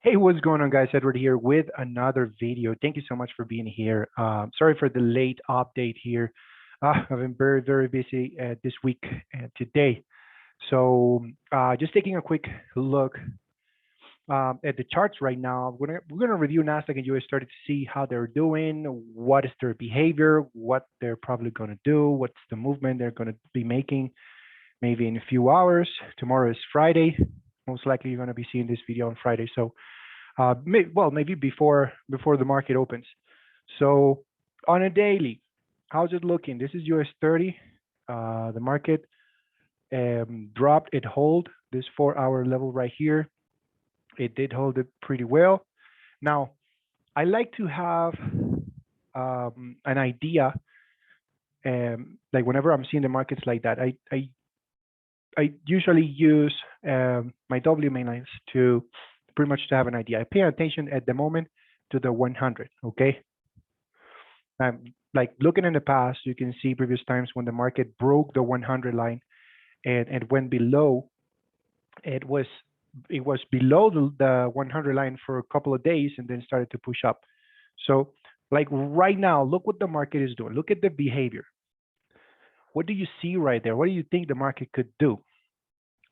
Hey, what's going on, guys? Edward here with another video. Thank you so much for being here. Sorry for the late update here. I've been very busy this week and today. So just taking a quick look at the charts right now. We're gonna review Nasdaq and US, started to see how they're doing, what is their behavior, what they're probably gonna do, what's the movement they're gonna be making, maybe in a few hours. Tomorrow is Friday. Most likely you're gonna be seeing this video on Friday. So maybe before the market opens. So on a daily, how's it looking? This is US 30. The market dropped. It hold this 4-hour level right here. It did hold it pretty well. Now, I like to have an idea. Like whenever I'm seeing the markets like that, I usually use my W main lines to pretty much to have an idea. I pay attention at the moment to the 100, okay? Like looking in the past, you can see previous times when the market broke the 100 line and went below, it was below the 100 line for a couple of days and then started to push up. So like right now, look what the market is doing. Look at the behavior. What do you see right there? What do you think the market could do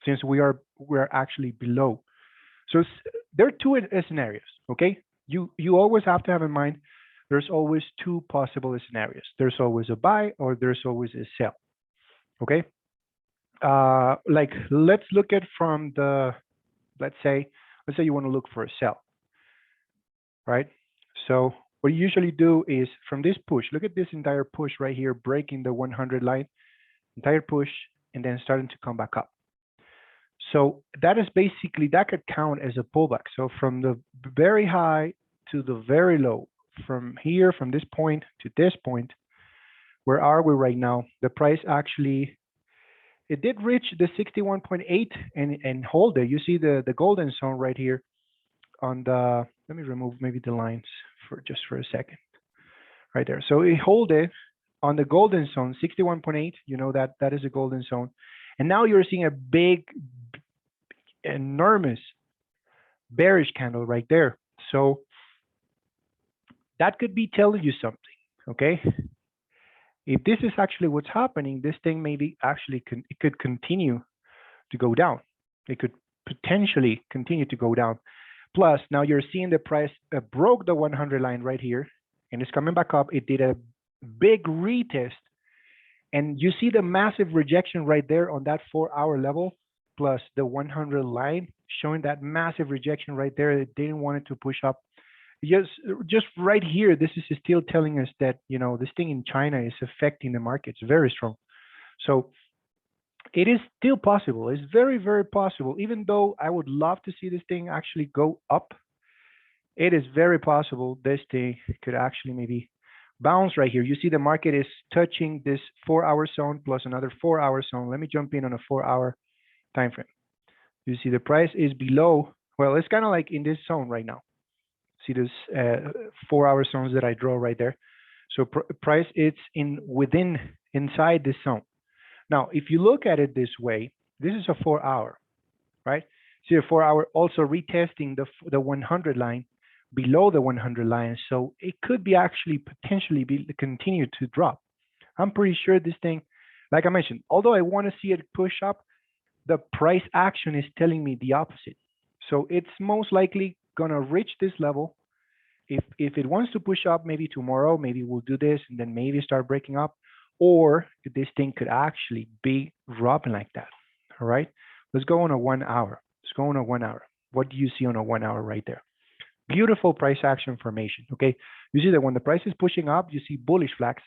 since we're actually below? So there are two scenarios, okay? You always have to have in mind there's always two possible scenarios. There's always a buy or there's always a sell, okay? Like let's look at from the, let's say you want to look for a sell, right? So what you usually do is from this push, look at this entire push right here, breaking the 100 line, entire push, and then starting to come back up. So that is basically, that could count as a pullback. So from the very high to the very low, from here, from this point to this point, where are we right now? The price actually, it did reach the 61.8 and hold it. You see the golden zone right here on the, let me remove maybe the lines for just for a second, right there. So it hold it on the golden zone, 61.8, you know that is a golden zone. And now you're seeing a big, enormous bearish candle right there. So that could be telling you something, okay? If this is actually what's happening, this thing maybe actually it could continue to go down. It could potentially continue to go down. Plus, now you're seeing the price broke the 100 line right here, and it's coming back up. It did a big retest, and you see the massive rejection right there on that 4-hour level, plus the 100 line showing that massive rejection right there. It didn't want it to push up. Just right here, this is still telling us that, you know, this thing in China is affecting the markets very strong. So it is still possible. It's very possible. Even though I would love to see this thing actually go up, it is very possible this thing could actually maybe bounce right here. You see the market is touching this 4-hour zone plus another 4-hour zone. Let me jump in on a 4-hour time frame. You see the price is below. Well, it's kind of like in this zone right now. See those 4-hour zones that I draw right there. So price it's inside this zone. Now, if you look at it this way, this is a 4-hour, right? See a 4-hour also retesting the 100 line below the 100 line. So it could be actually potentially continue to drop. I'm pretty sure this thing, like I mentioned, although I want to see it push up, the price action is telling me the opposite. So it's most likely gonna reach this level. If it wants to push up, maybe tomorrow, maybe we'll do this and then maybe start breaking up, or this thing could actually be dropping like that. All right, let's go on a 1 hour. Let's go on a 1 hour. What do you see on a 1 hour right there? Beautiful price action formation. Okay, you see that when the price is pushing up, you see bullish flags.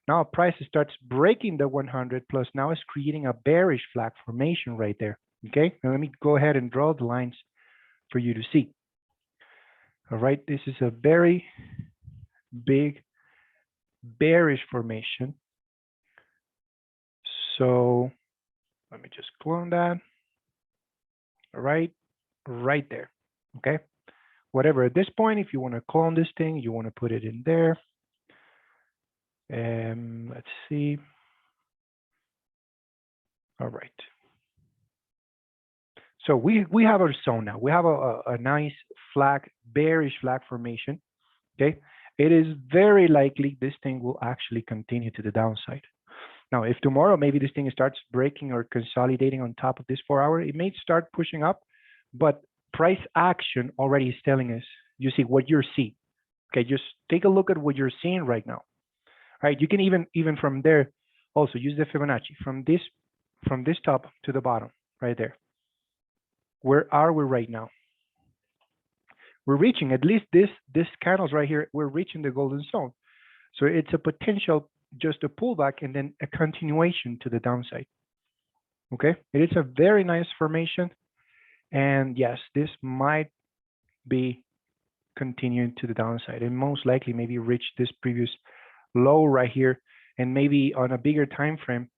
Now price starts breaking the 100 plus, now it's creating a bearish flag formation right there. Okay, now let me go ahead and draw the lines for you to see. All right, this is a very big bearish formation. So let me just clone that. All right there. Okay, whatever at this point, if you want to clone this thing, you want to put it in there. Let's see. All right. So we have our zone now. We have a nice flag, bearish flag formation. Okay, it is very likely this thing will actually continue to the downside. Now, if tomorrow maybe this thing starts breaking or consolidating on top of this 4 hour, it may start pushing up, but price action already is telling us, you see what you're seeing. Okay, just take a look at what you're seeing right now. All right, you can even from there also use the Fibonacci from this top to the bottom right there. Where are we right now? We're reaching at least this candles right here. We're reaching the golden zone, so it's a potential just a pullback and then a continuation to the downside. Okay, it is a very nice formation, and yes, this might be continuing to the downside and most likely maybe reach this previous low right here, and maybe on a bigger time frame,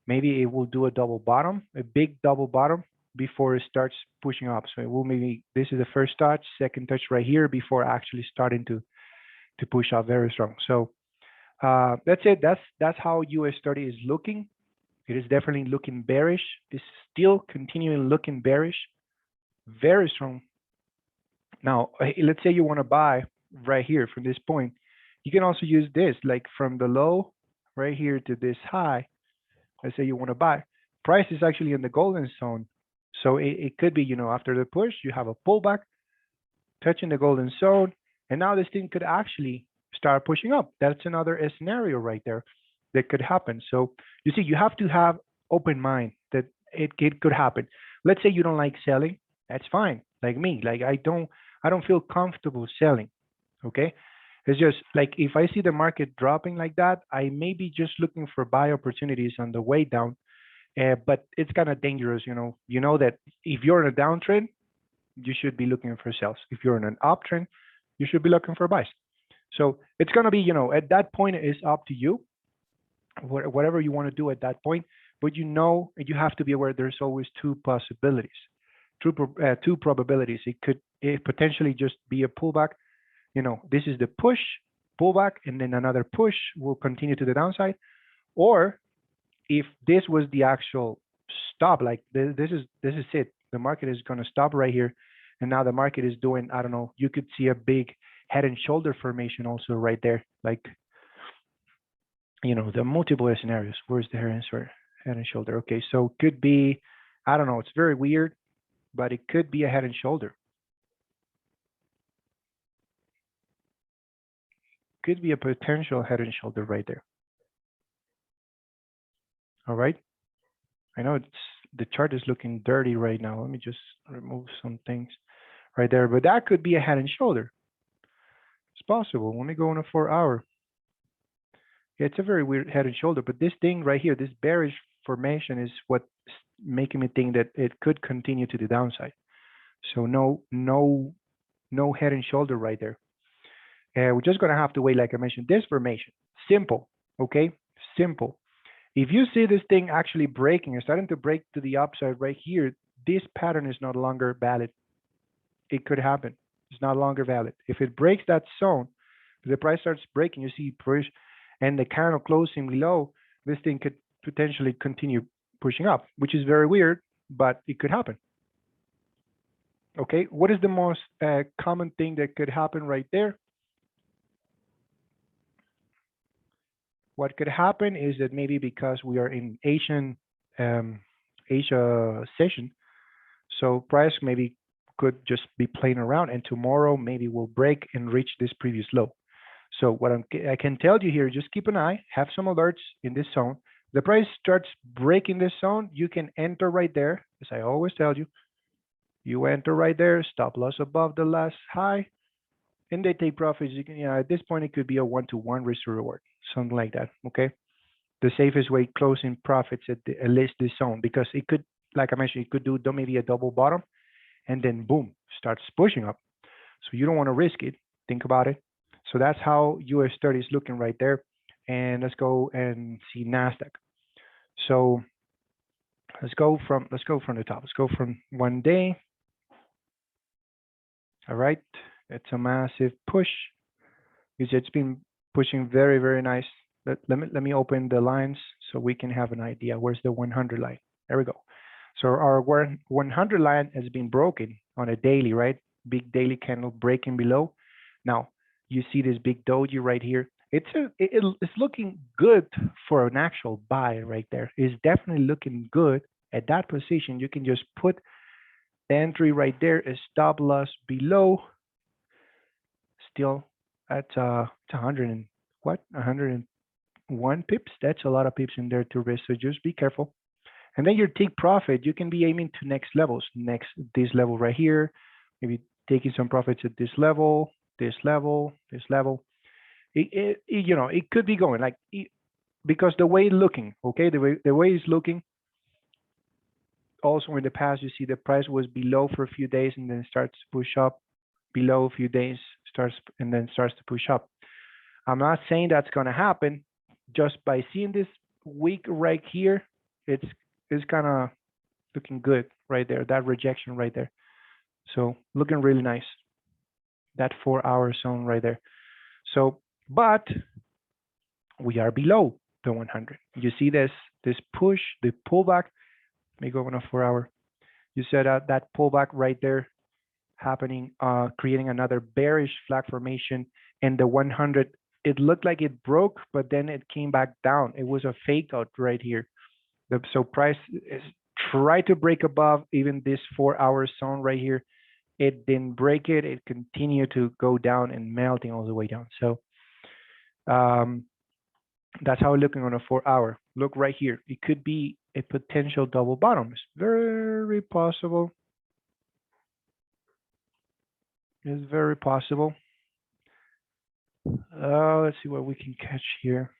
maybe it will do a double bottom, a big double bottom before it starts pushing up. So it will maybe, this is the first touch, second touch right here before actually starting to push up very strong. So that's it. That's how US30 is looking. It is definitely looking bearish. It's still continuing looking bearish, very strong. Now, let's say you want to buy right here from this point. You can also use this, like from the low right here to this high. Let's say you want to buy. Price is actually in the golden zone. So it could be, after the push, you have a pullback, touching the golden zone, and now this thing could actually start pushing up. That's another scenario right there that could happen. So you see, you have to have open mind that it could happen. Let's say you don't like selling. That's fine. Like me, like I don't feel comfortable selling. Okay. It's just like if I see the market dropping like that, I may be just looking for buy opportunities on the way down. But it's kind of dangerous, You know that if you're in a downtrend, you should be looking for sells. If you're in an uptrend, you should be looking for buys. So it's going to be, at that point, it's up to you, whatever you want to do at that point. But you have to be aware there's always two possibilities, two probabilities. It could potentially just be a pullback. This is the push, pullback, and then another push will continue to the downside. Or if this was the actual stop, like this is it. The market is going to stop right here, and now the market is doing, I don't know, you could see a big head and shoulder formation also right there, like the multiple scenarios. Where's the head and shoulder? Okay, so could be, I don't know, it's very weird, but it could be a head and shoulder. Could be a potential head and shoulder right there. All right. I know the chart is looking dirty right now. Let me just remove some things right there, but that could be a head and shoulder. It's possible. Let me go on a 4 hour. Yeah, it's a very weird head and shoulder, but this thing right here, this bearish formation is what's making me think that it could continue to the downside. So no head and shoulder right there. We're just going to have to wait, like I mentioned, this formation. Simple, okay? Simple. If you see this thing actually breaking or starting to break to the upside right here, this pattern is no longer valid. It could happen. It's no longer valid. If it breaks that zone, the price starts breaking, you see push, and the candle closing below, this thing could potentially continue pushing up, which is very weird, but it could happen. Okay, what is the most common thing that could happen right there? What could happen is that maybe because we are in Asia session, so price maybe could just be playing around, and tomorrow maybe will break and reach this previous low. So what I can tell you here, just keep an eye, have some alerts in this zone. The price starts breaking this zone, you can enter right there, as I always tell you. You enter right there, stop loss above the last high, and they take profits. You can, at this point, it could be a one-to-one risk to reward, something like that. Okay, the safest way closing profits at least this zone, because it could, like I mentioned, it could do maybe a double bottom, and then boom, starts pushing up. So you don't want to risk it. Think about it. So that's how US30 is looking right there. And let's go and see Nasdaq. So let's go from the top. Let's go from 1 day. All right, it's a massive push. It's been pushing very, very nice. Let me open the lines so we can have an idea. Where's the 100 line? There we go. So our 100 line has been broken on a daily, right? Big daily candle breaking below. Now you see this big doji right here. It's looking good for an actual buy right there. It's definitely looking good at that position. You can just put the entry right there, a stop loss below. Still at it's 100 and what 101 pips. That's a lot of pips in there to risk. So just be careful. And then your take profit, you can be aiming to next levels, this level right here, maybe taking some profits at this level, this level, this level. You know, it could be going like because the way it's looking, okay, the way it's looking. Also in the past, you see the price was below for a few days and then starts to push up, below a few days starts and then starts to push up. I'm not saying that's going to happen. Just by seeing this week right here, it's kind of looking good right there. That rejection right there. So looking really nice. That 4-hour zone right there. So, but we are below the 100. You see this push, the pullback. Let me go on a 4-hour. You said that pullback right there happening, creating another bearish flag formation, and the 100. It looked like it broke, but then it came back down. It was a fake out right here. So price is try to break above even this 4-hour zone right here. It didn't break it. It continued to go down and melting all the way down. So that's how we're looking on a 4-hour. Look right here. It could be a potential double bottom. It's very possible. It's very possible. Let's see what we can catch here.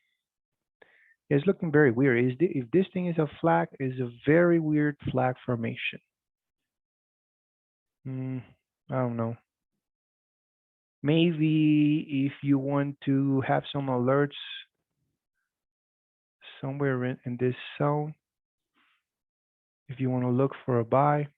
It's looking very weird. If this thing is a flag, it's a very weird flag formation. I don't know. Maybe if you want to have some alerts somewhere in this zone, if you want to look for a buy,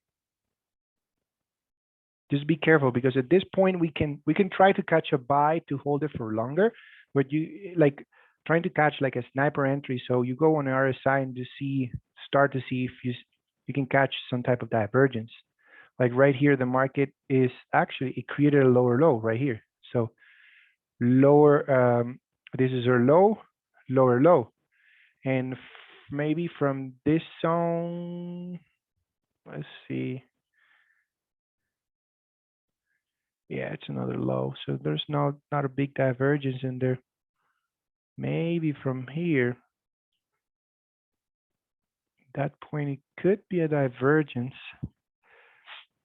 just be careful because at this point we can try to catch a buy to hold it for longer, but you like trying to catch like a sniper entry. So you go on the RSI and just start to see if you can catch some type of divergence. Like right here, the market is actually, it created a lower low right here. So lower, this is our low, lower low. And maybe from this zone, let's see. Yeah, it's another low. So there's not a big divergence in there. Maybe from here, that point, it could be a divergence.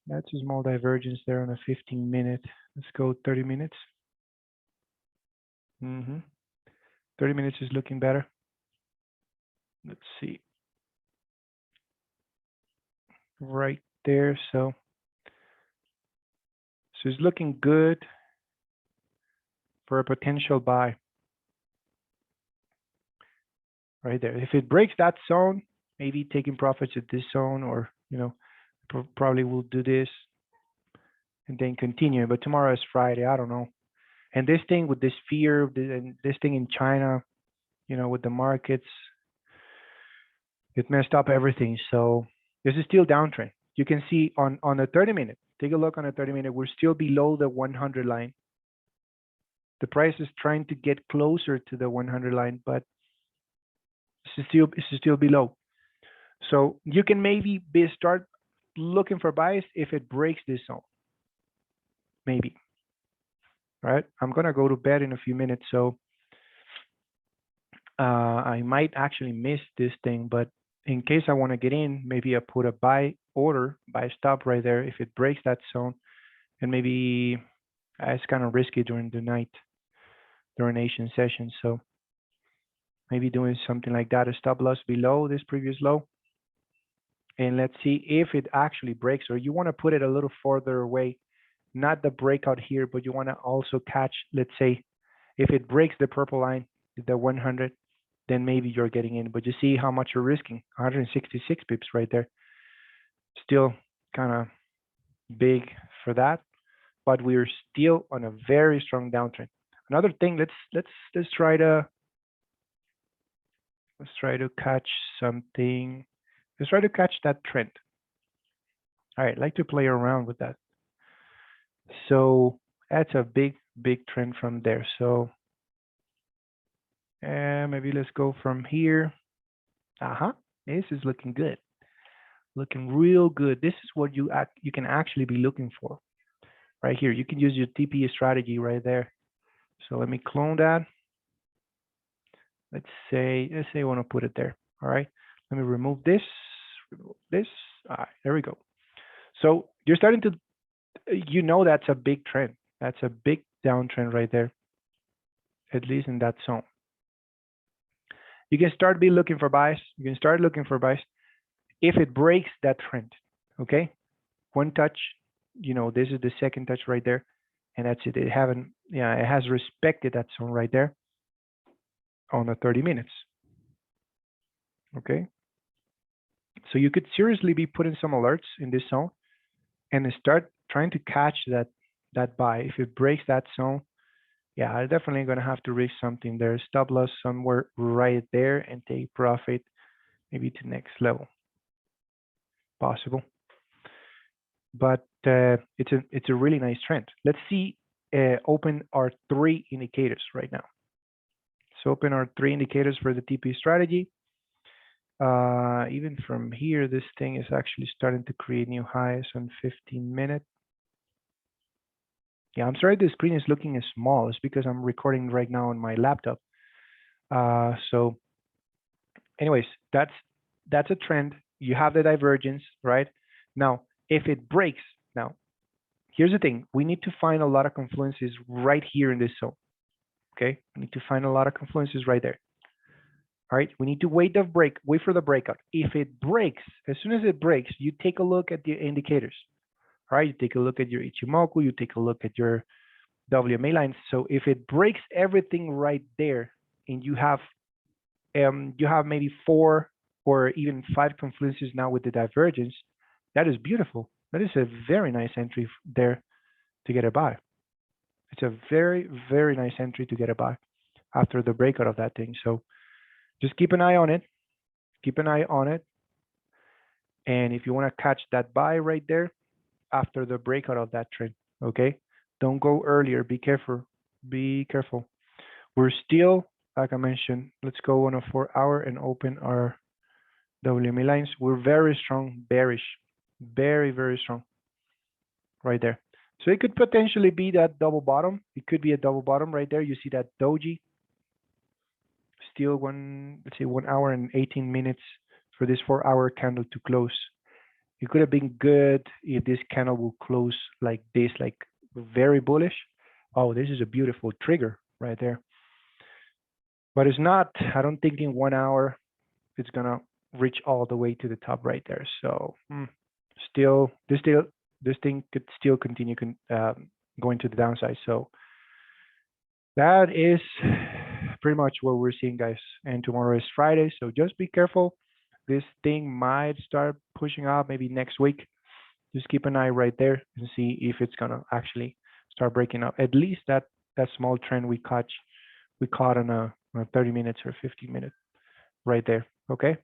That's a small divergence there on a 15-minute. Let's go 30 minutes. 30 minutes is looking better. Let's see. Right there. So it's looking good for a potential buy. Right there. If it breaks that zone, maybe taking profits at this zone, or probably will do this and then continue. But tomorrow is Friday. I don't know. And this thing with this fear, and this thing in China, with the markets, it messed up everything. So this is still downtrend. You can see on a 30-minute. Take a look on a 30-minute. We're still below the 100 line. The price is trying to get closer to the 100 line, but it's still below. So you can maybe start looking for buys if it breaks this zone. Maybe. All right. I'm gonna go to bed in a few minutes, so I might actually miss this thing, but in case I want to get in, maybe I put a buy order, buy stop right there if it breaks that zone, and maybe it's kind of risky during the night, during Asian session. So maybe doing something like that, a stop loss below this previous low. And let's see if it actually breaks, or you want to put it a little further away, not the breakout here, but you want to also catch, let's say, if it breaks the purple line, the 100, then maybe you're getting in. But you see how much you're risking, 166 pips right there. Still kind of big for that, but we're still on a very strong downtrend. Another thing, let's try to catch something. Let's try to catch that trend. All right, I like to play around with that. So that's a big, big trend from there. So maybe let's go from here. This is looking good, looking real good. This is what you can actually be looking for right here. You can use your TP strategy right there. So let me clone that. Let's say I want to put it there. All right. Let me remove this. Remove this. All right. There we go. So you're starting to, that's a big trend. That's a big downtrend right there, at least in that zone. You can start looking for buys. You can start looking for buys if it breaks that trend. Okay. One touch, this is the second touch right there. And that's it. It has respected that zone right there on the 30 minutes. Okay. So you could seriously be putting some alerts in this zone and start trying to catch that buy. If it breaks that zone, I'm definitely going to have to risk something there. Stop loss somewhere right there and take profit maybe to next level. Possible. But it's a really nice trend. Let's see, open our 3 indicators right now. So open our 3 indicators for the TP strategy. Even from here, this thing is actually starting to create new highs on 15 minutes. Yeah, I'm sorry the screen is looking small. It's because I'm recording right now on my laptop. So anyways, that's a trend. You have the divergence, right? Now, if it breaks, now, here's the thing. We need to find a lot of confluences right here in this zone. Okay, we need to find a lot of confluences right there. All right, we need to wait for the breakout. If it breaks, as soon as it breaks, you take a look at the indicators. All right, you take a look at your Ichimoku, you take a look at your WMA lines. So if it breaks everything right there, and you have maybe 4 or even 5 confluences now with the divergence, that is beautiful. That is a very nice entry there to get a buy. It's a very, very nice entry to get a buy after the breakout of that thing. So just keep an eye on it. Keep an eye on it. And if you want to catch that buy right there after the breakout of that trend, okay? Don't go earlier. Be careful. Be careful. We're still, like I mentioned, let's go on a 4-hour and open our WMA lines. We're very strong, bearish. Very, very strong right there. So it could potentially be that double bottom. It could be a double bottom right there. You see that doji. Still let's say 1 hour and 18 minutes for this 4-hour candle to close. It could have been good if this candle will close like this, like very bullish. Oh, this is a beautiful trigger right there. But it's not. I don't think in 1 hour it's gonna reach all the way to the top right there. So this thing could still continue going to the downside. So that is pretty much what we're seeing, guys. And tomorrow is Friday, so just be careful. This thing might start pushing up maybe next week. Just keep an eye right there and see if it's gonna actually start breaking up. At least that small trend we caught on a 30 minutes or 15 minutes right there. Okay,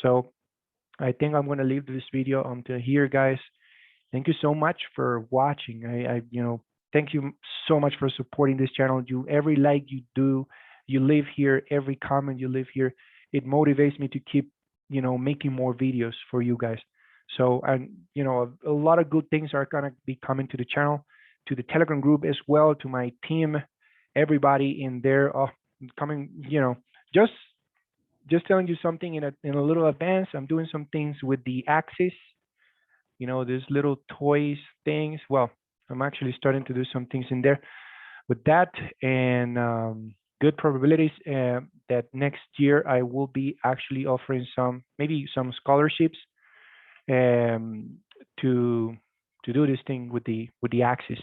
so I think I'm gonna leave this video until here, guys. Thank you so much for watching. Thank you so much for supporting this channel. Every like you do, you leave here, every comment you leave here, it motivates me to keep, making more videos for you guys. So, and a lot of good things are gonna be coming to the channel, to the Telegram group as well, to my team, everybody in there. Coming, just telling you something in a little advance. I'm doing some things with the Axis. These little toys things. Well, I'm actually starting to do some things in there with that, and good probabilities that next year I will be actually offering maybe some scholarships to do this thing with the Axis.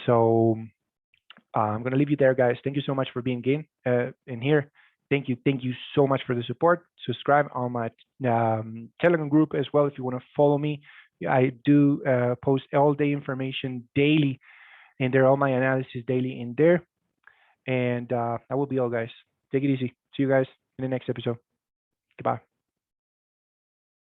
So I'm gonna leave you there, guys. Thank you so much for being in here. Thank you so much for the support. Subscribe on my Telegram group as well if you want to follow me. I do post all the information daily, and there are all my analysis daily in there. And that will be all, guys. Take it easy. See you guys in the next episode. Goodbye.